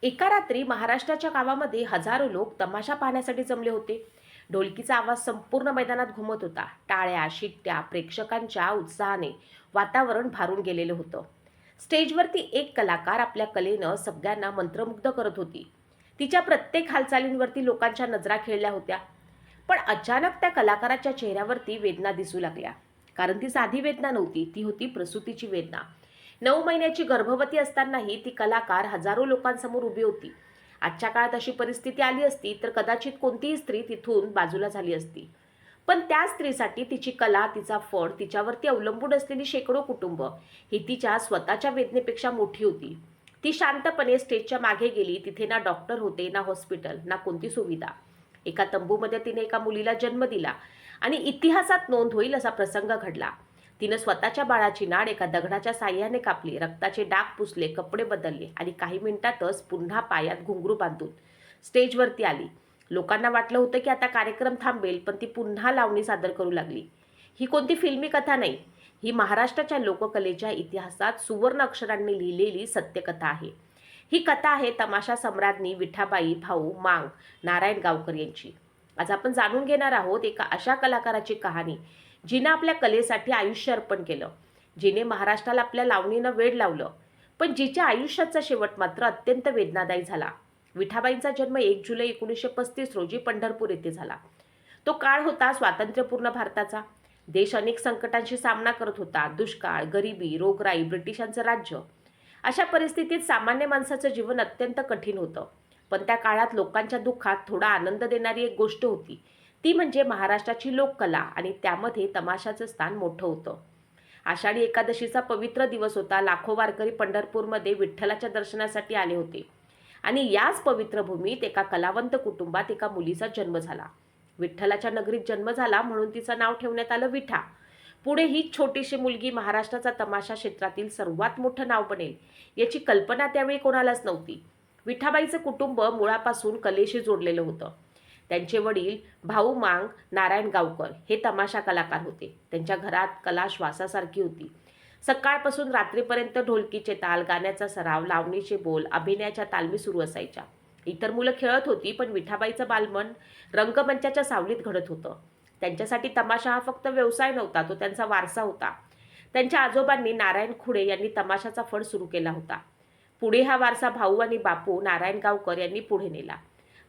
एका रात्री महाराष्ट्राच्या गावामध्ये हजारो लोक तमाशा पाहण्यासाठी जमले होते. ढोलकीचा आवाज संपूर्ण मैदानात घुमत होता. टाळ्या, शिट्ट्या, प्रेक्षकांच्या उत्साहाने वातावरण भारून गेलेलं होतं. स्टेजवरती एक कलाकार आपल्या कलेनं सगळ्यांना मंत्रमुग्ध करत होती. तिच्या प्रत्येक हालचालींवरती लोकांच्या नजरा खेळल्या होत्या. पण अचानक त्या कलाकाराच्या चेहऱ्यावरती वेदना दिसू लागल्या. कारण ती साधी वेदना नव्हती, ती होती प्रसूतीची वेदना. 9 महिन्याची गर्भवती असतानाही ती कलाकार हजारो लोकांसमोर उभी होती. आजच्या काळात अशी परिस्थिती आली असती तर कदाचित कोणतीही स्त्री तिथून बाजूला झाली असती. पण त्या स्त्रीसाठी तिची कला, तिचा फड, तिच्यावरती अवलंबून असलेली शेकडो कुटुंब ही तिच्या स्वतःच्या वेदनेपेक्षा मोठी होती. ती शांतपणे स्टेजच्या मागे गेली. तिथे ना डॉक्टर होते, ना हॉस्पिटल, ना कोणती सुविधा. एका तंबूमध्ये तिने एका मुलीला जन्म दिला आणि इतिहासात नोंद होईल असा प्रसंग घडला. तिनं स्वतःच्या बाळाची नाड एका दगडाच्या साह्याने कापली, रक्ताचे डाग पुसले, कपडे बदलले आणि काही मिनिटातच पुन्हा पायात घुंगरू बांधून स्टेजवरती आली. लोकांना वाटलं होतं की आता कार्यक्रम थांबेल, पण ती पुन्हा लावणी सादर करू लागली. ही कोणती फिल्मी कथा नाही, ही महाराष्ट्राच्या लोककलेच्या इतिहासात सुवर्ण अक्षरांनी लिहिलेली सत्यकथा आहे. ही कथा आहे तमाशा सम्राज्ञी विठाबाई भाऊ मांग नारायण गावकर यांची. आज आपण जाणून घेणार आहोत एका अशा कलाकाराची कहाणी जिनं आपल्या कलेसाठी आयुष्य अर्पण केलं, जिने महाराष्ट्राला आपल्या लावणीनं वेड लावलं, पण जिच्या आयुष्याचा शेवट मात्र अत्यंत वेदनादायी झाला. विठाबाईंचा जन्म 1 जुलै 1935 रोजी पंढरपूर येथे झाला. तो काळ होता स्वातंत्र्यपूर्ण भारताचा. देश अनेक संकटांशी सामना करत होता. दुष्काळ, गरिबी, रोगराई, ब्रिटिशांचं राज्य. अशा परिस्थितीत सामान्य माणसाचं जीवन अत्यंत कठीण होतं. पण त्या काळात लोकांच्या दुःखात थोडा आनंद देणारी एक गोष्ट होती. ती म्हणजे महाराष्ट्राची लोककला आणि त्यामध्ये तमाशाचं स्थान मोठं होतं. आषाढी एकादशीचा पवित्र दिवस होता. लाखो वारकरी पंढरपूरमध्ये विठ्ठलाच्या दर्शनासाठी आले होते आणि याच पवित्र भूमीत एका कलावंत कुटुंबात एका मुलीचा जन्म झाला. विठ्ठलाच्या नगरीत जन्म झाला म्हणून तिचं नाव ठेवण्यात आलं विठा. पुढे ही छोटीशी मुलगी महाराष्ट्राचा तमाशा क्षेत्रातील सर्वात मोठं नाव बनेल याची कल्पना त्यावेळी कोणालाच नव्हती. विठाबाईचं कुटुंब मुळापासून कलेशी जोडलेलं होतं. त्यांचे वडील भाऊ मांग नारायण गावकर हे तमाशा कलाकार होते. त्यांच्या घरात कला श्वासासारखी होती. सकाळपासून रात्रीपर्यंत ढोलकीचे ताल, गाण्याचा सराव, लावणीचे बोल, अभिनयाच्या तालमी सुरू असायच्या. इतर मुलं खेळत होती, पण विठाबाईचं बालमन रंगमंचाच्या सावलीत घडत होतं. त्यांच्यासाठी तमाशा हा फक्त व्यवसाय नव्हता, तो त्यांचा वारसा होता. त्यांच्या आजोबांनी नारायण खुडे यांनी तमाशाचा फड सुरू केला होता. पुढे हा वारसा भाऊ आणि बापू नारायण गावकर यांनी पुढे नेला.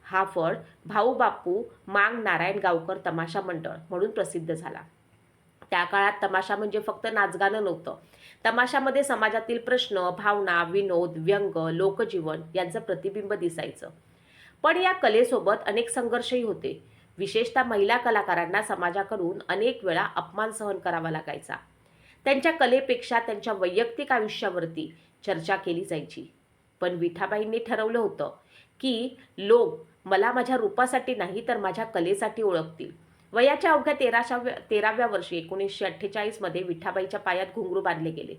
हा फड भाऊ बापू मांग नारायण गावकर तमाशा मंडळ म्हणून प्रसिद्ध झाला. त्या काळात तमाशा म्हणजे फक्त नाचगाणं नव्हतं. तमाशामध्ये समाजातील प्रश्न, भावना, विनोद, व्यंग, लोकजीवन यांचं प्रतिबिंब दिसायचं. पण या कलेसोबत अनेक संघर्षही होते. विशेषतः महिला कलाकारांना समाजाकडून अनेक वेळा अपमान सहन करावा लागायचा. त्यांच्या कलेपेक्षा त्यांच्या वैयक्तिक आयुष्यावरती चर्चा केली जायची. पण विठाबाईंनी ठरवलं होतं की लोक मला माझ्या रूपासाठी नाही तर माझ्या कलेसाठी ओळखतील. वयाच्या अवघ्या 13व्या वर्षी 1948 मध्ये विठाबाईच्या पायात घुंगरू बांधले गेले.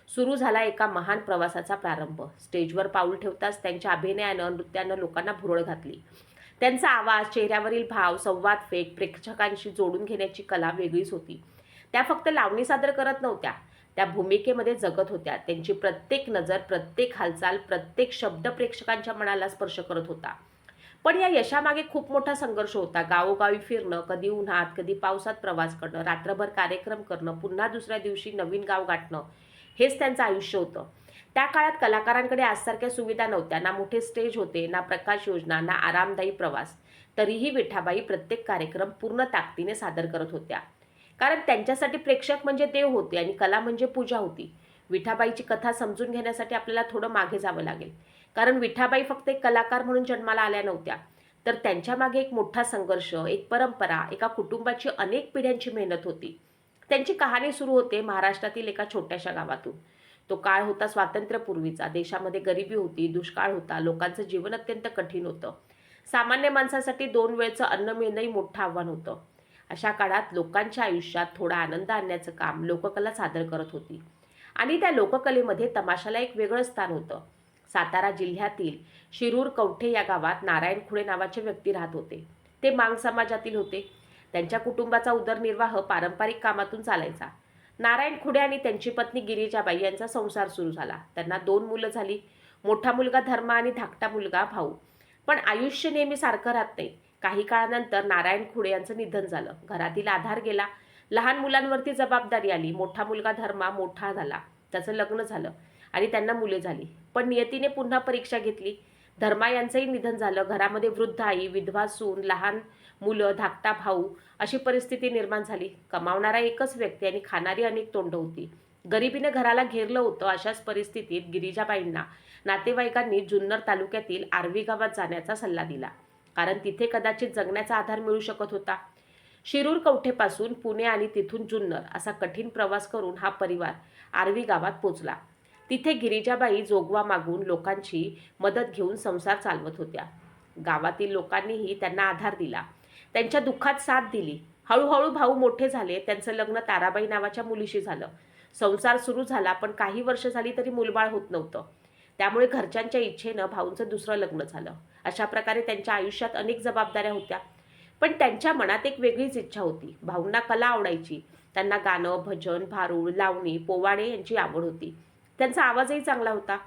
सुरू झाला एका महान प्रवासाचा प्रारंभ. स्टेजवर पाऊल ठेवताच त्यांच्या अभिनयानं, नृत्यानं लोकांना भुरळ घातली. त्यांचा आवाज, चेहऱ्यावरील भाव, संवाद फेक, प्रेक्षकांशी जोडून घेण्याची कला वेगळीच होती. त्या फक्त लावणी सादर करत नव्हत्या, त्या भूमिकेमध्ये जगत होत्या. त्यांची प्रत्येक नजर, प्रत्येक हालचाल, प्रत्येक शब्द प्रेक्षकांच्या मनाला स्पर्श करत होता. पण या यशामागे खूप मोठा संघर्ष होता. गावोगावी फिरणं, कधी उन्हात, कधी पावसात प्रवास करणं, रात्रभर कार्यक्रम करणं, पुन्हा दुसऱ्या दिवशी नवीन गाव गाठणं, हेच त्यांचं आयुष्य होतं. त्या काळात कलाकारांकडे आजसारख्या सुविधा नव्हत्या. ना मोठे स्टेज होते, ना प्रकाश योजना, ना आरामदायी प्रवास. तरीही विठाबाई प्रत्येक कार्यक्रम पूर्ण ताकदीने सादर करत होत्या. कारण त्यांच्यासाठी प्रेक्षक म्हणजे देव होते आणि कला म्हणजे पूजा होती. विठाबाईची कथा समजून घेण्यासाठी आपल्याला थोडं मागे जावं लागेल. कारण विठाबाई फक्त एक कलाकार म्हणून जन्माला आल्या नव्हत्या, तर त्यांच्या मागे एक मोठा संघर्ष, एक परंपरा, एका कुटुंबाची अनेक पिढ्यांची मेहनत होती. त्यांची कहाणी सुरू होते महाराष्ट्रातील एका छोट्याशा गावातून. तो काळ होता स्वातंत्र्यपूर्वीचा. देशामध्ये गरिबी होती, दुष्काळ होता, लोकांचं जीवन अत्यंत कठीण होतं. सामान्य माणसासाठी 2 वेळचं अन्न मिळणंही मोठं आव्हान होतं. अशा काळात लोकांच्या आयुष्यात थोडा आनंद आणण्याचं काम लोककला सादर करत होती आणि त्या लोककलेमध्ये तमाशाला एक वेगळं स्थान होतं. सातारा जिल्ह्यातील शिरूर कवठे या गावात नारायण खुडे नावाचे व्यक्ती राहत होते. ते मांग समाजातील होते. त्यांच्या कुटुंबाचा उदरनिर्वाह पारंपरिक कामातून चालायचा. नारायण खुडे आणि त्यांची पत्नी गिरिजाबाई यांचा संसार सुरू झाला. त्यांना 2 मुलं झाली. मोठा मुलगा धर्मा आणि धाकटा मुलगा भाऊ. पण आयुष्य नेहमी सारखं राहत नाही. काही काळानंतर नारायण खुडे यांचं निधन झालं. घरातील आधार गेला. लहान मुलांवरती जबाबदारी आली. मोठा मुलगा धर्मा मोठा झाला. त्याचं लग्न झालं आणि त्यांना मुले झाली. पण नियतीने पुन्हा परीक्षा घेतली. धर्मा यांचंही निधन झालं. घरामध्ये वृद्ध आई, विधवा सून, लहान मुलं, धाकटा भाऊ अशी परिस्थिती निर्माण झाली. कमावणारा एकच व्यक्ती आणि खाणारी अनेक तोंड होती. गरिबीने घराला घेरलं होतं. अशाच परिस्थितीत गिरिजाबाईंना नातेवाईकांनी जुन्नर तालुक्यातील आर्वी गावात जाण्याचा सल्ला दिला, कारण तिथे कदाचित जगण्याचा आधार मिळू शकत होता. शिरूर कवठेपासून पुणे आणि तिथून जुन्नर असा कठीण प्रवास करून हा परिवार आर्वी गावात पोचला. तिथे गिरिजाबाई जोगवा मागून लोकांची मदत घेऊन संसार चालवत होत्या. गावातील लोकांनीही त्यांना आधार दिला, त्यांच्या दुःखात साथ दिली. हळूहळू भाऊ मोठे झाले. त्यांचं लग्न ताराबाई नावाच्या मुलीशी झालं. संसार सुरू झाला, पण काही वर्ष झाली तरी मुलबाळ होत नव्हतं. त्यामुळे घरच्यांच्या इच्छेनं भाऊंचं दुसरं लग्न झालं. अशा प्रकारे त्यांच्या आयुष्यात अनेक जबाबदाऱ्या होत्या. पण त्यांच्या मनात एक वेगळीच इच्छा होती. भाऊंना कला आवडायची. त्यांना गाणं, भजन, भारूड, लावणी, पोवाडे यांची आवड होती. त्यांचा आवाजही चांगला होता.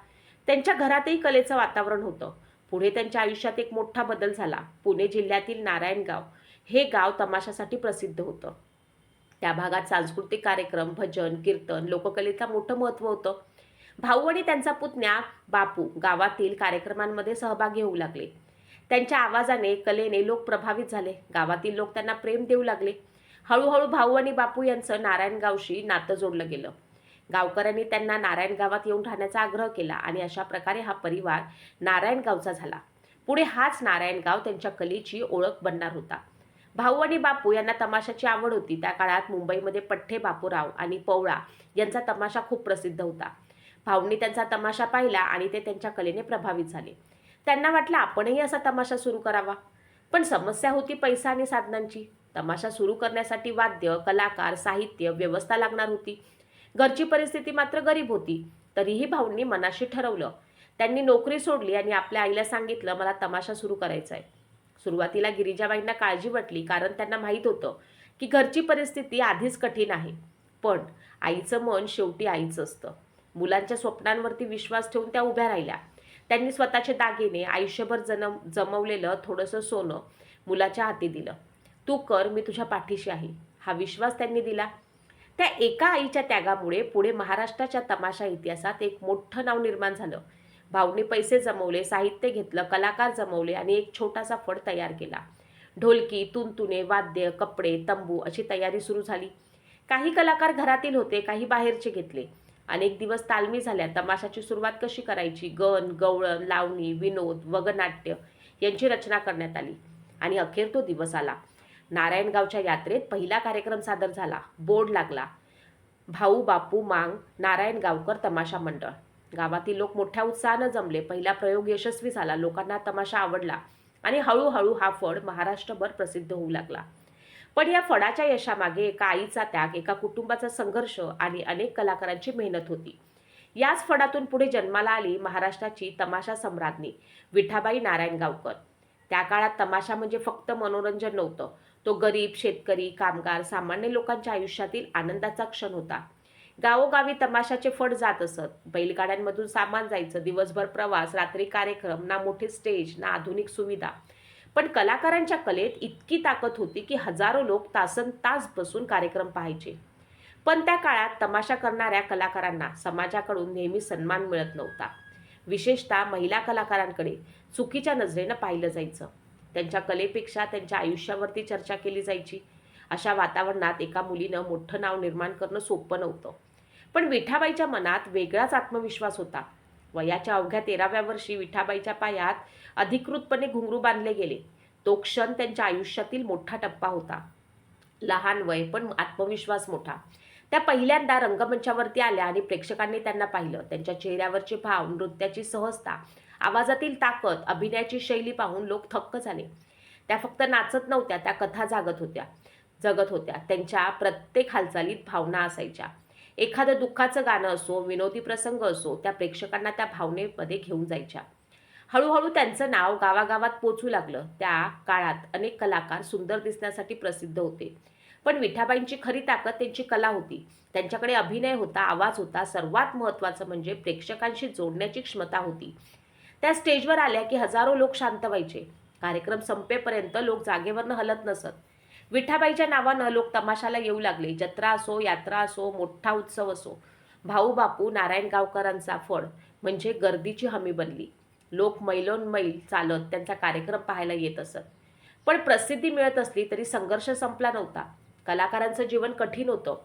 त्यांच्या घरातही कलेचं वातावरण होतं. पुढे त्यांच्या आयुष्यात एक मोठा बदल झाला. पुणे जिल्ह्यातील नारायणगाव हे गाव तमाशासाठी प्रसिद्ध होतं. त्या भागात सांस्कृतिक कार्यक्रम, भजन, कीर्तन, लोककलेचं मोठं महत्त्व होतं. भाऊ आणि त्यांचा पुतण्या बापू गावातील कार्यक्रमांमध्ये सहभागी होऊ लागले. त्यांच्या आवाजाने, कलेने लोक प्रभावित झाले. गावातील लोक त्यांना प्रेम देऊ लागले. हळूहळू भाऊ आणि बापू यांचं नारायणगावशी नातं जोडलं गेलं. गावकऱ्यांनी त्यांना नारायणगावात येऊन राहण्याचा आग्रह केला आणि अशा प्रकारे हा परिवार नारायणगावचा झाला. पुढे हाच नारायणगाव त्यांच्या कलेची ओळख बनणार होता. भाऊ आणि बापू यांना तमाशाची आवड होती. त्या काळात मुंबईमध्ये पठ्ठे बापूराव आणि पवळा यांचा तमाशा खूप प्रसिद्ध होता. भाऊंनी त्यांचा तमाशा पाहिला आणि ते त्यांच्या कलेने प्रभावित झाले. त्यांना वाटलं आपणही असा तमाशा सुरू करावा. पण समस्या होती पैसा आणि साधनांची. तमाशा सुरू करण्यासाठी वाद्य, कलाकार, साहित्य, व्यवस्था लागणार होती. घरची परिस्थिती मात्र गरीब होती. तरीही भाऊंनी मनाशी ठरवलं. त्यांनी नोकरी सोडली आणि आपल्या आईला सांगितलं, मला तमाशा सुरू करायचा आहे. सुरुवातीला गिरिजाबाईंना काळजी वाटली, कारण त्यांना माहीत होतं की घरची परिस्थिती आधीच कठीण आहे. पण आईचं मन शेवटी आईचं असतं. मुलांच्या स्वप्नांवरती विश्वास ठेवून त्या उभ्या राहिल्या. त्यांनी स्वतःचे दागिने, आयुष्यभर जमवलेलं थोडंसं सोनं मुलाच्या हाती दिलं. तू कर, मी तुझ्या पाठीशी आहे, हा विश्वास त्यांनी दिला. त्या एका आईच्या त्यागामुळे पुढे महाराष्ट्राच्या तमाशा इतिहासात एक मोठं नाव निर्माण झालं. भाऊंनी पैसे जमवले, साहित्य घेतलं, कलाकार जमवले आणि एक छोटासा फड तयार केला. ढोलकी, तुणतुणे, वाद्य, कपडे, तंबू अशी तयारी सुरू झाली. काही कलाकार घरातील होते, काही बाहेरचे घेतले. अनेक दिवस तालमी झाल्या. तमाशाची सुरुवात कशी करायची, गण, गवळण, लावणी, विनोद, वगनाट्य यांची रचना करण्यात आली आणि अखेर तो दिवस आला. नारायणगावच्या यात्रेत पहिला कार्यक्रम सादर झाला. बोर्ड लागला, भाऊ बापू मांग नारायणगावकर तमाशा मंडळ. गावातील लोक मोठ्या उत्साहानं जमले. पहिला प्रयोग यशस्वी झाला. लोकांना तमाशा आवडला आणि हळूहळू हा फड महाराष्ट्रभर प्रसिद्ध होऊ लागला. पण या फडाच्या यशामागे एका आईचा त्याग, एका कुटुंबाचा संघर्ष आणि अनेक कलाकारांची मेहनत होती. याच फडातून पुढे जन्माला आली महाराष्ट्राची तमाशा सम्राज्ञी विठाबाई नारायणगावकर. त्या काळात तमाशा म्हणजे फक्त मनोरंजन नव्हतं. तो गरीब, शेतकरी, कामगार, सामान्य लोकांच्या आयुष्यातील आनंदाचा क्षण होता. गावोगावी तमाशाचे फड जात असत. बैलगाड्यांमधून सामान जायचं. दिवसभर प्रवास, रात्री कार्यक्रम. ना मोठे स्टेज, ना आधुनिक सुविधा. पण कलाकारांच्या कलेत इतकी ताकद होती की हजारो लोक तासनतास बसून कार्यक्रम पाहायचे. पण त्या काळात तमाशा करणाऱ्या कलाकारांना समाजाकडून नेहमी सन्मान मिळत नव्हता. विशेषतः महिला कलाकारांकडे चुकीच्या नजरेनं पाहिलं जायचं. त्यांच्या कलेपेक्षा त्यांच्या आयुष्यावरती चर्चा केली जायची. अशा वातावरणात एका मुलीनं मोठं नाव निर्माण करणं सोपं नव्हतं. पण विठाबाईच्या मनात वेगळाच आत्मविश्वास होता. वयाच्या अवघ्या 13व्या वर्षी विठाबाईच्या पायात अधिकृतपणे घुंगरू बांधले गेले. तो क्षण त्यांच्या आयुष्यातील मोठा टप्पा होता. लहान वय, पण आत्मविश्वास मोठा. त्या पहिल्यांदा रंगमंचावरती आल्या आणि प्रेक्षकांनी त्यांना पाहिलं. त्यांच्या चेहऱ्यावरचे भाव, नृत्याची सहजता, आवाजातील ताकद, अभिनयाची शैली पाहून लोक थक्क झाले. त्या फक्त नाचत नव्हत्या, त्या कथा जगत होत्या. त्यांच्या प्रत्येक हालचालीत भावना असायच्या. एखादं दुःखाचं गाणं असो, विनोदी प्रसंग असो, त्या प्रेक्षकांना त्या भावनेमध्ये घेऊन जायच्या. हळूहळू त्यांचं नाव गावागावात पोचू लागलं. त्या काळात अनेक कलाकार सुंदर दिसण्यासाठी प्रसिद्ध होते. पण विठाबाईंची खरी ताकद त्यांची कला होती. त्यांच्याकडे अभिनय होता, आवाज होता, सर्वात महत्त्वाचं म्हणजे प्रेक्षकांशी जोडण्याची क्षमता होती. त्या स्टेजवर आल्या की हजारो लोक शांत व्हायचे. कार्यक्रम संपेपर्यंत लोक जागेवरनं हलत नसत. विठाबाईच्या नावानं लोक तमाशाला येऊ लागले. जत्रा असो, यात्रा असो, मोठा उत्सव असो. भाऊ बापू नारायणगावकरांचा फड म्हणजे गर्दीची हमी बनली. लोक मैलोनमैल चालत त्यांचा कार्यक्रम पाहायला येत असत. पण प्रसिद्धी मिळत असली तरी संघर्ष संपला नव्हता. कलाकारांचं जीवन कठीण होतं.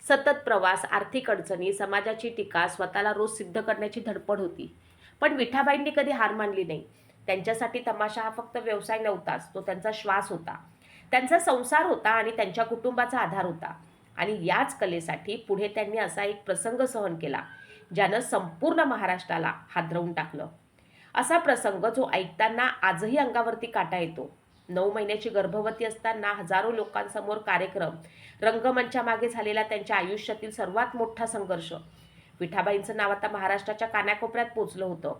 सतत प्रवास, आर्थिक अडचणी, समाजाची टीका, स्वतःला रोज सिद्ध करण्याची धडपड होती. पण विठाबाईंनी कधी हार मानली नाही. त्यांच्यासाठी तमाशा हा फक्त व्यवसाय नव्हताच, तो त्यांचा श्वास होता, त्यांचा संसार होता आणि त्यांच्या कुटुंबाचा आधार होता. आणि याच कलेसाठी पुढे त्यांनी असा एक प्रसंग सहन केला ज्यानं संपूर्ण महाराष्ट्राला हादरवून टाकलं. असा प्रसंग जो ऐकताना आजही अंगावरती काटा येतो. 9 महिन्याची गर्भवती असताना हजारो लोकांसमोर कार्यक्रम, रंगमंचा मागे झालेला त्यांच्या आयुष्यातील सर्वात मोठा संघर्ष. विठाबाईंचं नाव आता महाराष्ट्राच्या कानाकोपऱ्यात पोचलं होतं.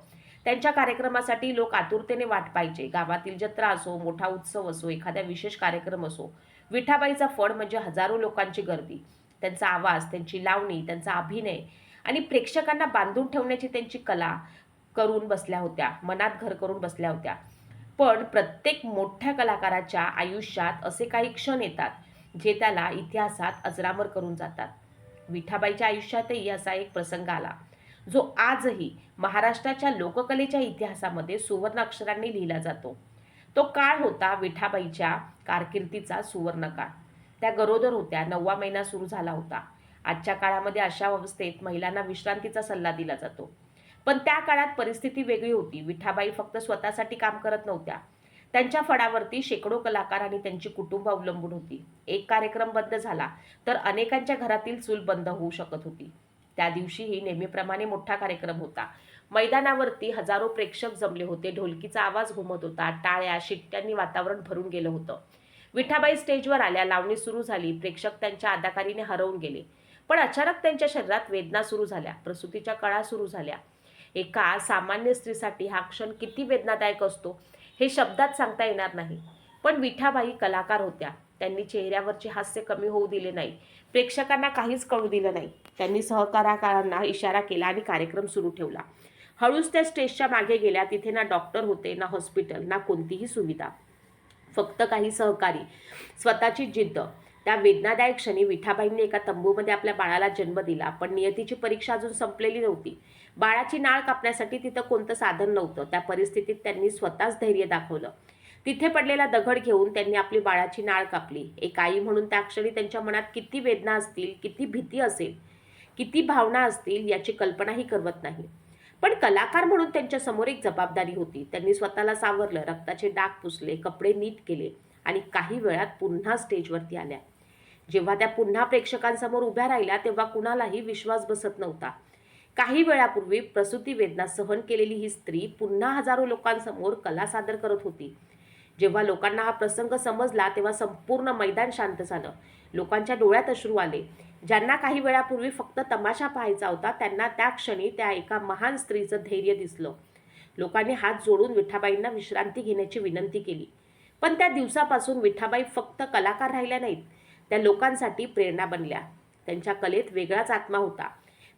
त्यांच्या कार्यक्रमासाठी लोक आतुरतेने वाट पाहायचे. गावातील जत्रा असो, मोठा उत्सव असो, एखाद्या विशेष कार्यक्रम असो, विठाबाईचा फड म्हणजे हजारो लोकांची गर्दी. त्यांचा आवाज, त्यांची लावणी, त्यांचा अभिनय आणि प्रेक्षकांना बांधून ठेवण्याची त्यांची कला करून बसल्या होत्या, मनात घर करून बसल्या होत्या. पण प्रत्येक मोठ्या कलाकाराच्या आयुष्यात असे काही क्षण येतात जे त्याला इतिहासात अजरामर करून जातात. विठाबाईच्या आयुष्यातही असा एक प्रसंग आला जो आजही महाराष्ट्राच्या लोककलेच्या इतिहासामध्ये सुवर्ण अक्षरांनी लिहिला जातो. तो काळ होता विठाबाईच्या कारकिर्दीचा सुवर्णकाळ. त्या गरोदर होत्या, 9वा महिना सुरू झाला होता. आजच्या काळामध्ये अशा अवस्थेत महिलांना विश्रांतीचा सल्ला दिला जातो. पण त्या काळात परिस्थिती वेगळी होती. विठाबाई फक्त स्वतःसाठी काम करत नव्हत्या. त्यांच्या फडावरती शेकडो कलाकार आणि त्यांची कुटुंब अवलंबून होती. एक कार्यक्रम बंद झाला तर अनेकांच्या घरातील चूल बंद होऊ शकत होती. त्या दिवशीही नेहमीप्रमाणे मोठा कार्यक्रम होता. मैदानावरती हजारो प्रेक्षक जमले होते. ढोलकीचा आवाज घुमत होता. टाळ्या, शिट्ट्यांनी वातावरण भरून गेलं होतं. विठाबाई स्टेजवर आल्या. लावणी सुरू झाली. प्रेक्षक त्यांच्या अदाकारीने हरवून गेले. पण अचानक त्यांच्या शरीरात वेदना सुरू झाल्या. प्रसूतीच्या कळा सुरू झाल्या. एका सामान्य स्त्रीसाठी हा क्षण किती वेदनादायक असतो हे शब्दात सांगता येणार नाही. पण विठाबाई कलाकार होत्या. त्यांनी चेहऱ्यावरचे हास्य कमी होऊ दिले नाही. प्रेक्षकांना काहीच कळू दिलं नाही. त्यांनी सहकारांना इशारा केला आणि कार्यक्रम सुरू ठेवला. हळूच त्या स्टेजच्या मागे गेल्या. तिथे ना डॉक्टर होते, ना हॉस्पिटल, ना कोणतीही सुविधा, फक्त काही सहकारी, स्वतःची जिद्द. त्या वेदनादायक क्षणी विठाबाईंनी एका तंबूमध्ये आपल्या बाळाला जन्म दिला. पण नियतीची परीक्षा अजून संपलेली नव्हती. बाळाची नाळ कापण्यासाठी तिथं कोणतं साधन नव्हतं. त्या परिस्थितीत त्यांनी स्वतःच धैर्य दाखवलं. तिथे पडलेला दगड घेऊन त्यांनी आपली बाळाची नाळ कापली. एक आई म्हणून त्या क्षणी त्यांच्या मनात किती वेदना असतील, किती भीती असेल, किती भावना असतील याची कल्पनाही करवत नाही. पण कलाकार म्हणून त्यांच्या समोर एक जबाबदारी होती. त्यांनी स्वतःला सावरलं, रक्ताचे डाग पुसले, कपडे नीट केले आणि काही वेळात पुन्हा स्टेजवरती आल्या. जेव्हा त्या पुन्हा प्रेक्षकांसमोर उभ्या राहिल्या तेव्हा कुणालाही विश्वास बसत नव्हता. काही वेळापूर्वी प्रसूती वेदना सहन केलेली ही स्त्री पुन्हा हजारो लोकांसमोर कला सादर करत होती. जेव्हा लोकांना हा प्रसंग समजला तेव्हा संपूर्ण मैदान शांत झालं. लोकांच्या डोळ्यात अश्रू आले. ज्यांना काही वेळापूर्वी फक्त तमाशा पाहायचा होता त्यांना त्या क्षणी त्या एका महान स्त्रीचं धैर्य दिसलं. लोकांनी हात जोडून विठाबाईंना विश्रांती घेण्याची विनंती केली. पण त्या दिवसापासून विठाबाई फक्त कलाकार राहिल्या नाहीत, त्या लोकांसाठी प्रेरणा बनल्या. त्यांच्या कलेत वेगळाच आत्मा होता.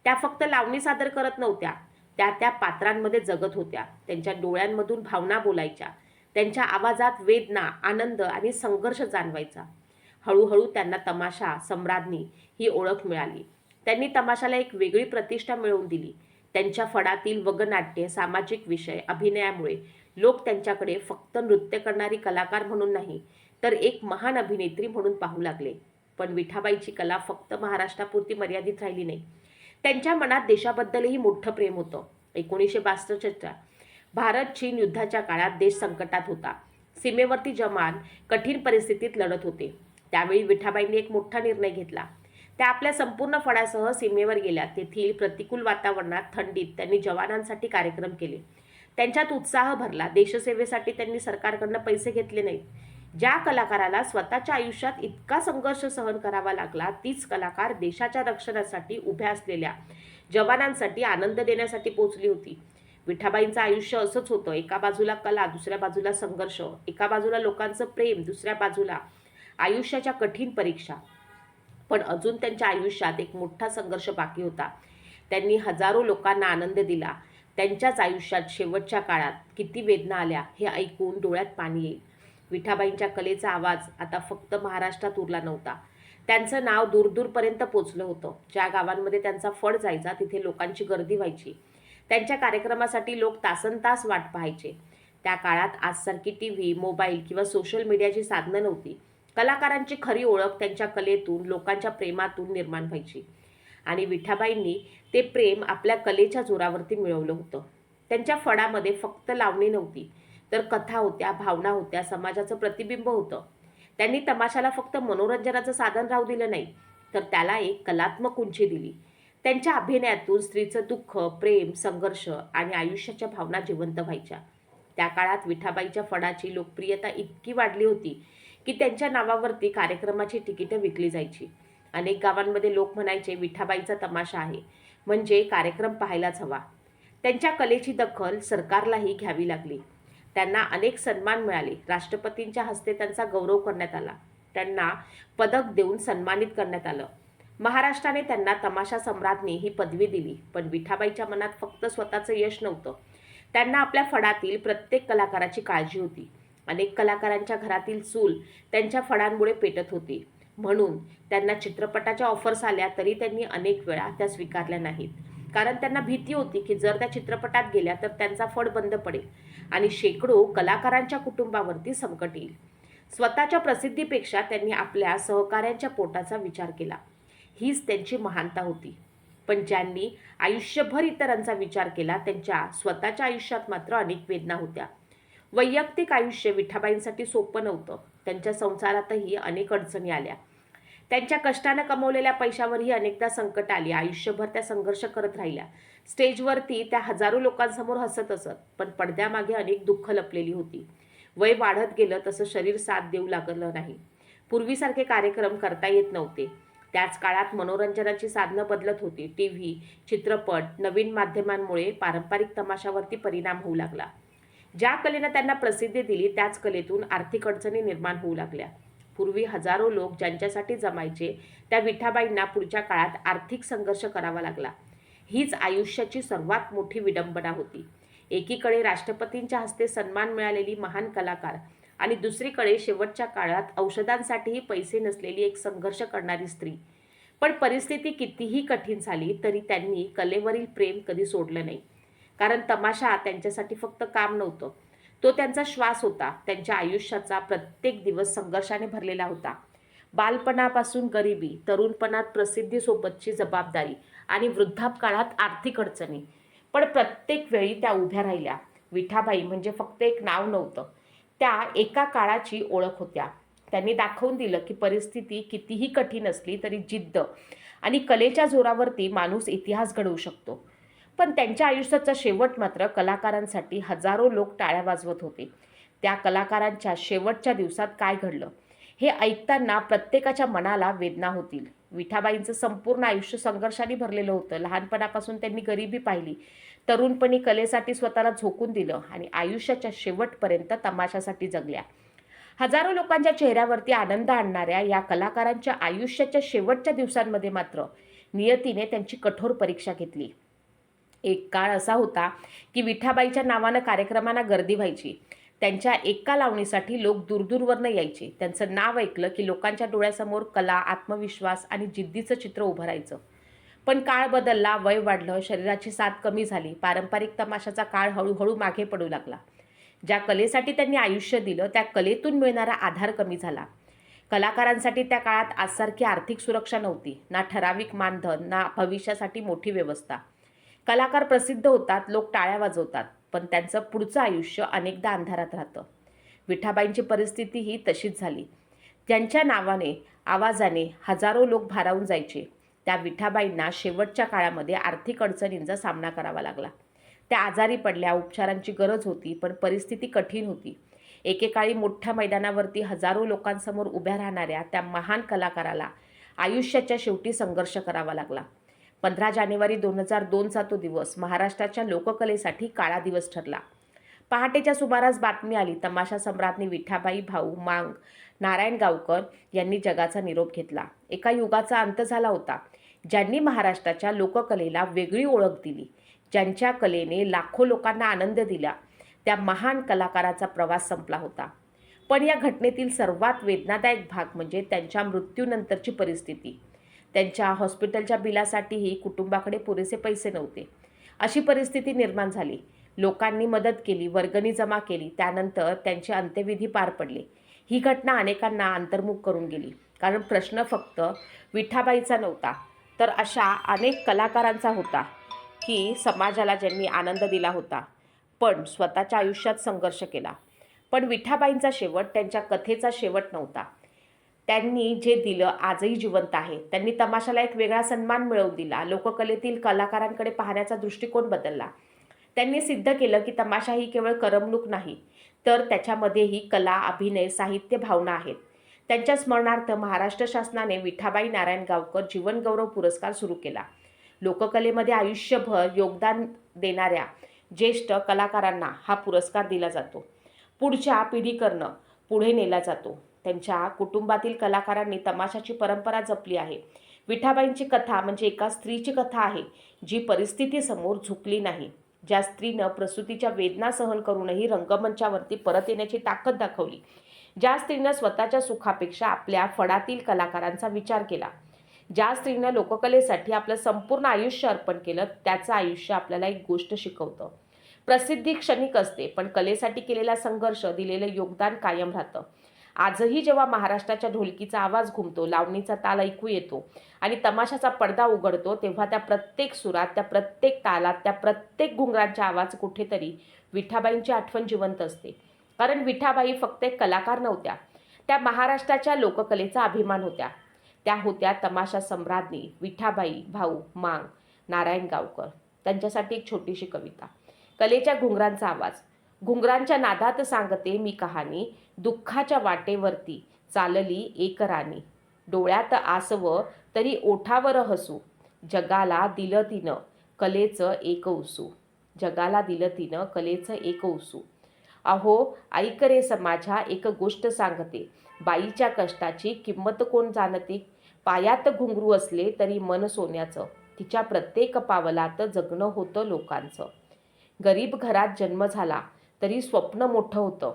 त्या फक्त लावणी सादर करत नव्हत्या, त्या त्या पात्रांमध्ये जगत होत्या. त्यांच्या डोळ्यांमधून भावना बोलायच्या. त्यांच्या आवाजात वेदना, आनंद आणि संघर्ष जाणवायचा. हळूहळू त्यांना तमाशा सम्राज्ञी ही ओळख मिळाली. त्यांनी तमाशाला एक वेगळी प्रतिष्ठा मिळवून दिली. त्यांच्या फडातील वगनाट्य, सामाजिक विषय, अभिनयामुळे लोक त्यांच्याकडे फक्त नृत्य करणारी कलाकार म्हणून नाही तर एक महान अभिनेत्री म्हणून पाहू लागले. पण विठाबाईची कला फक्त महाराष्ट्रापुरती मर्यादित राहिली नाही. त्यांच्या मनात देशाबद्दलही मोठं प्रेम होतं. 1962च्या भारत-चीन युद्धाच्या काळात देश संकटात होता. सीमेवरती जवान कठीण परिस्थितीत लढत होते. त्यावेळी विठाबाईंनी एक मोठा निर्णय घेतला. त्या आपल्या संपूर्ण फडासह सीमेवर गेल्या. तेथील प्रतिकूल वातावरणात, थंडीत त्यांनी जवानांसाठी कार्यक्रम केले. त्यांच्यात उत्साह भरला. देशसेवेसाठी त्यांनी सरकारकडून पैसे घेतले नाहीत. ज्या कलाकाराला स्वतःच्या आयुष्यात इतका संघर्ष सहन करावा लागला, तीच कलाकार देशाच्या रक्षणासाठी उभ्या असलेल्या जवानांसाठी आनंद देण्यासाठी पोचली होती. विठाबाईंचं आयुष्य असंच होतं. एका बाजूला कला, दुसऱ्या बाजूला संघर्ष, एका बाजूला लोकांचं प्रेम, दुसऱ्या बाजूला आयुष्याच्या कठीण परीक्षा. पण अजून त्यांच्या आयुष्यात एक मोठा संघर्ष बाकी होता. त्यांनी हजारो लोकांना आनंद दिला. त्यांच्याच आयुष्यात शेवटच्या काळात किती वेदना आल्या हे ऐकून डोळ्यात पाणी येईल. विठाबाईंच्या कलेचा आवाज आता फक्त महाराष्ट्रात उरला नव्हता. त्यांचं नाव दूरदूरपर्यंत पोचलं होतं. ज्या गावांमध्ये त्यांचा फड जायचा तिथे लोकांची गर्दी व्हायची. त्यांच्या कार्यक्रमासाठी लोक तासनतास वाट पाहायचे. त्या काळात आजसारखी टीव्ही, मोबाईल किंवा सोशल मीडियाची साधनं नव्हती. कलाकारांची खरी ओळख त्यांच्या कलेतून, लोकांच्या प्रेमातून निर्माण व्हायची. आणि विठाबाईंनी ते प्रेम आपल्या कलेच्या जोरावरती मिळवलं होतं. त्यांच्या फडामध्ये फक्त लावणी नव्हती, तर कथा होत्या, भावना होत्या, समाजाचं प्रतिबिंब होतं. त्यांनी तमाशाला फक्त मनोरंजनाचं साधन राहू दिलं नाही, तर त्याला एक कलात्मक उंची दिली. त्यांच्या अभिनयातून स्त्रीचं दुःख, प्रेम, संघर्ष आणि आयुष्याच्या भावना जिवंत व्हायच्या. त्या काळात विठाबाईच्या फडाची लोकप्रियता इतकी वाढली होती की त्यांच्या नावावरती कार्यक्रमाची तिकीटं विकली जायची. अनेक गावांमध्ये लोक म्हणायचे, विठाबाईचा तमाशा आहे म्हणजे कार्यक्रम पाहायलाच हवा. त्यांच्या कलेची दखल सरकारलाही घ्यावी लागली. त्यांना अनेक सन्मान मिळाले. राष्ट्रपतींच्या हस्ते त्यांचा गौरव करण्यात आला. त्यांना पदक देऊन सन्मानित करण्यात आलं. महाराष्ट्राने त्यांना तमाशा सम्राज्ञी ही पदवी दिली. पण विठाबाईच्या मनात फक्त स्वतःचं यश नव्हतं. त्यांना आपल्या फडातील प्रत्येक कलाकाराची काळजी होती. अनेक कलाकारांच्या घरातील चूल त्यांच्या फडांमुळे पेटत होती. म्हणून त्यांना चित्रपटाच्या ऑफर्स आल्या तरी त्यांनी अनेक वेळा त्या स्वीकारल्या नाहीत. कारण त्यांना भीती होती की जर त्या चित्रपटात गेल्या तर त्यांचा फड बंद पडेल आणि शेकडो कलाकारांच्या कुटुंबावरती संकट येईल. स्वतःच्या प्रसिद्धीपेक्षा त्यांनी आपल्या सहकाऱ्यांच्या पोटाचा विचार केला. हीच त्यांची महानता होती. पण ज्यांनी आयुष्यभर इतरांचा विचार केला त्यांच्या स्वतःच्या आयुष्यात मात्र अनेक वेदना होत्या. वैयक्तिक आयुष्य विठाबाईंसाठी सोपं नव्हतं. त्यांच्या संसारातही अनेक अडचणी आल्या. त्यांच्या कष्टानं कमवलेल्या पैशावरही अनेकदा संकट आली. आयुष्यभर त्या संघर्ष करत राहिल्या. स्टेजवरती त्या हजारो लोकांसमोर हसत असत, पण पडद्यामागे अनेक दुःख लपलेली होती. वय वाढत गेलं तसं शरीर साथ देऊ लागलं नाही. पूर्वीसारखे कार्यक्रम करता येत नव्हते. त्याच काळात मनोरंजनाची साधनं बदलत होती. टीव्ही, चित्रपट, नवीन माध्यमांमुळे पारंपरिक तमाशावरती परिणाम होऊ लागला. ज्या कलेनं त्यांना प्रसिद्धी दिली त्याच कलेतून आर्थिक अडचणी निर्माण होऊ लागल्या. पूर्वी हजारो लोक ज्यांच्यासाठी जमायचे त्या विठाबाईंना पुढच्या काळात आर्थिक संघर्ष करावा लागला. हीच आयुष्याची सर्वात मोठी विडंबना होती. एकीकडे राष्ट्रपतींच्या हस्ते सन्मान मिळालेली महान कलाकार आणि दुसरीकडे शेवटच्या काळात औषधांसाठीही पैसे नसलेली एक संघर्ष करणारी स्त्री. पण परिस्थिती कितीही कठीण झाली तरी त्यांनी कलेवरील प्रेम कधी सोडलं नाही. कारण तमाशा त्यांच्यासाठी फक्त काम नव्हतं, तो त्यांचा श्वास होता. त्यांच्या आयुष्याचा प्रत्येक दिवस संघर्षाने भरलेला होता. बालपणापासून गरिबी, तरुणपणात प्रसिद्धीसोबतची जबाबदारी आणि वृद्धापकाळात आर्थिक अडचणी. पण प्रत्येक वेळी त्या उभ्या राहिल्या. विठाबाई म्हणजे फक्त एक नाव नव्हतं, त्या एका काळाची ओळख होत्या. त्यांनी दाखवून दिलं की परिस्थिती कितीही कठीण असली तरी जिद्द आणि कलेच्या जोरावरती माणूस इतिहास घडवू शकतो. पण त्यांच्या आयुष्याचा शेवट मात्र कलाकारांसाठी हजारो लोक टाळ्या वाजवत होते. त्या कलाकारांच्या शेवटच्या दिवसात काय घडलं हे ऐकताना प्रत्येकाच्या मनाला वेदना होतील. विठाबाईंचं संपूर्ण आयुष्य संघर्षाने भरलेलं होतं. लहानपणापासून त्यांनी गरिबी पाहिली, तरुणपणी कलेसाठी स्वतःला झोकून दिलं आणि आयुष्याच्या शेवटपर्यंत तमाशासाठी जगल्या. हजारो लोकांच्या चेहऱ्यावरती आनंद आणणाऱ्या या कलाकारांच्या आयुष्याच्या शेवटच्या दिवसांमध्ये मात्र नियतीने त्यांची कठोर परीक्षा घेतली. एक काळ असा होता की विठाबाईच्या नावानं कार्यक्रमांना गर्दी व्हायची. त्यांच्या एका लावणीसाठी लोक दूरदूरवरनं यायचे. त्यांचं नाव ऐकलं की लोकांच्या डोळ्यासमोर कला, आत्मविश्वास आणि जिद्दीचं चित्र उभं राहायचं. पण काळ बदलला, वय वाढलं, शरीराची साथ कमी झाली. पारंपरिक तमाशाचा काळ हळूहळू मागे पडू लागला. ज्या कलेसाठी त्यांनी आयुष्य दिलं त्या कलेतून मिळणारा आधार कमी झाला. कलाकारांसाठी त्या काळात आजसारखी आर्थिक सुरक्षा नव्हती, ना ठराविक मानधन, ना भविष्यासाठी मोठी व्यवस्था. कलाकार प्रसिद्ध होतात, लोक टाळ्या वाजवतात, पण त्यांचं पुढचं आयुष्य अनेकदा अंधारात राहतं. विठाबाईंची परिस्थिती ही तशीच झाली. ज्यांच्या नावाने, आवाजाने हजारो लोक भारावून जायचे त्या विठाबाईंना शेवटच्या काळामध्ये आर्थिक अडचणींचा सामना करावा लागला. त्या आजारी पडल्या, उपचारांची गरज होती, पण परिस्थिती कठीण होती. एकेकाळी मोठ्या मैदानावरती हजारो लोकांसमोर उभ्या राहणाऱ्या त्या महान कलाकाराला आयुष्याच्या शेवटी संघर्ष करावा लागला. 15 जानेवारी 2002चा तो दिवस महाराष्ट्राच्या लोककलेसाठी काळा दिवस ठरला. पहाटेच्या सुमारास बातमी आली. तमाशा सम्राज्ञी विठाबाई भाऊ मांग नारायणगावकर यांनी जगाचा निरोप घेतला. एका युगाचा अंत झाला होता. ज्यांनी महाराष्ट्राच्या लोककलेला वेगळी ओळख दिली, ज्यांच्या कलेने लाखो लोकांना आनंद दिला, त्या महान कलाकाराचा प्रवास संपला होता. पण या घटनेतील सर्वात वेदनादायक भाग म्हणजे त्यांच्या मृत्यूनंतरची परिस्थिती. त्यांच्या हॉस्पिटलच्या बिलासाठीही कुटुंबाकडे पुरेसे पैसे नव्हते. अशी परिस्थिती निर्माण झाली. लोकांनी मदत केली, वर्गणी जमा केली. त्यानंतर त्यांचे अंत्यविधी पार पडले. ही घटना अनेकांना अंतर्मुख करून गेली. कारण प्रश्न फक्त विठाबाईचा नव्हता, तर अशा अनेक कलाकारांचा होता की समाजाला ज्यांनी आनंद दिला होता, पण स्वतःच्या आयुष्यात संघर्ष केला. पण विठाबाईंचा शेवट त्यांच्या कथेचा शेवट नव्हता. त्यांनी जे दिलं आजही जिवंत आहे. त्यांनी तमाशाला एक वेगळा सन्मान मिळवून दिला. लोककलेतील कलाकारांकडे पाहण्याचा दृष्टिकोन बदलला. त्यांनी सिद्ध केलं की तमाशा ही केवळ करमणूक नाही, तर त्याच्यामध्येही कला, अभिनय, साहित्य, भावना आहेत. त्यांच्या स्मरणार्थ महाराष्ट्र शासनाने विठाबाई नारायणगावकर जीवनगौरव पुरस्कार सुरू केला. लोककलेमध्ये आयुष्यभर योगदान देणाऱ्या ज्येष्ठ कलाकारांना हा पुरस्कार दिला जातो. पुढच्या पिढीकडनं पुढे नेला जातो. त्यांच्या कुटुंबातील कलाकारांनी तमाशाची परंपरा जपली आहे. विठाबाईंची कथा म्हणजे एका स्त्रीची कथा आहे, जी परिस्थितीसमोर झुकली नाही. ज्या स्त्रीनं प्रसूतीच्या वेदना सहन करूनही रंगमंचावरती परत येण्याची ताकद दाखवली. ज्या स्त्रीनं स्वतःच्या सुखापेक्षा आपल्या फडातील कलाकारांचा विचार केला. ज्या स्त्रीनं लोककलेसाठी आपलं संपूर्ण आयुष्य अर्पण केलं, त्याचं आयुष्य आपल्याला एक गोष्ट शिकवतं. प्रसिद्धी क्षणिक असते, पण कलेसाठी केलेला संघर्ष, दिलेलं योगदान कायम राहतं. आजही जेव्हा महाराष्ट्राच्या ढोलकीचा आवाज घुमतो, लावणीचा ताल ऐकू येतो आणि तमाशाचा पडदा उघडतो, तेव्हा त्या प्रत्येक सुरात, त्या प्रत्येक तालात, त्या प्रत्येक घुंगरांच्या आवाज कुठेतरी विठाबाईंची आठवण जिवंत असते. कारण विठाबाई फक्त एक कलाकार नव्हत्या, त्या महाराष्ट्राच्या लोककलेचा अभिमान होत्या. त्या होत्या तमाशा सम्राज्ञी विठाबाई भाऊ मांग नारायणगावकर. त्यांच्यासाठी एक छोटीशी कविता. कलेच्या घुंगरांचा आवाज. घुंगरांच्या नादात सांगते मी कहाणी, दुःखाच्या वाटेवरती चालली एक राणी. डोळ्यात आसव तरी ओठावर हसू, जगाला दिलं तिनं कलेचं एक उसू. जगाला दिलं तिनं कलेचं एक उसू. अहो ऐक रे समाजा एक गोष्ट सांगते, बाईच्या कष्टाची किंमत कोण जाणते. पायात घुंगरू असले तरी मन सोन्याचं, तिच्या प्रत्येक पावलात जगणं होतं लोकांचं. गरीब घरात जन्म झाला तरी स्वप्न मोठं होतं.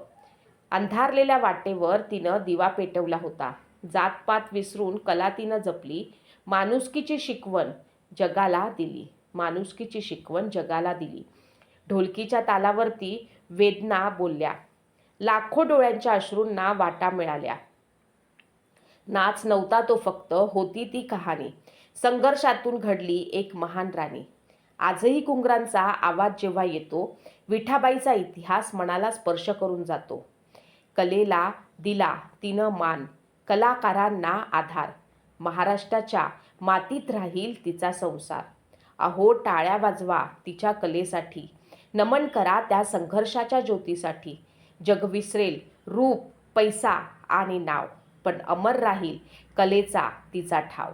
अंधारलेल्या वाटेवर तिनं दिवा पेटवला होता. जातपात विसरून कला तिनं जपली. माणुसकीची शिकवण जगाला दिली. माणुसकीची शिकवण जगाला दिली. ढोलकीच्या तालावरती वेदना बोलल्या. लाखो डोळ्यांच्या अश्रूंना वाटा मिळाल्या. नाच नव्हता तो फक्त, होती ती कहाणी. संघर्षातून घडली एक महान राणी. आजही घुंगरांचा आवाज जेव्हा येतो, विठाबाईचा इतिहास मनाला स्पर्श करून जातो. कलेला दिला तिनं मान, कलाकारांना आधार. महाराष्ट्राच्या मातीत राहील तिचा संसार. अहो टाळ्या वाजवा तिच्या कलेसाठी, नमन करा त्या संघर्षाच्या ज्योतीसाठी. जग विसरेल रूप, पैसा आणि नाव, पण अमर राहील कलेचा तिचा ठाव.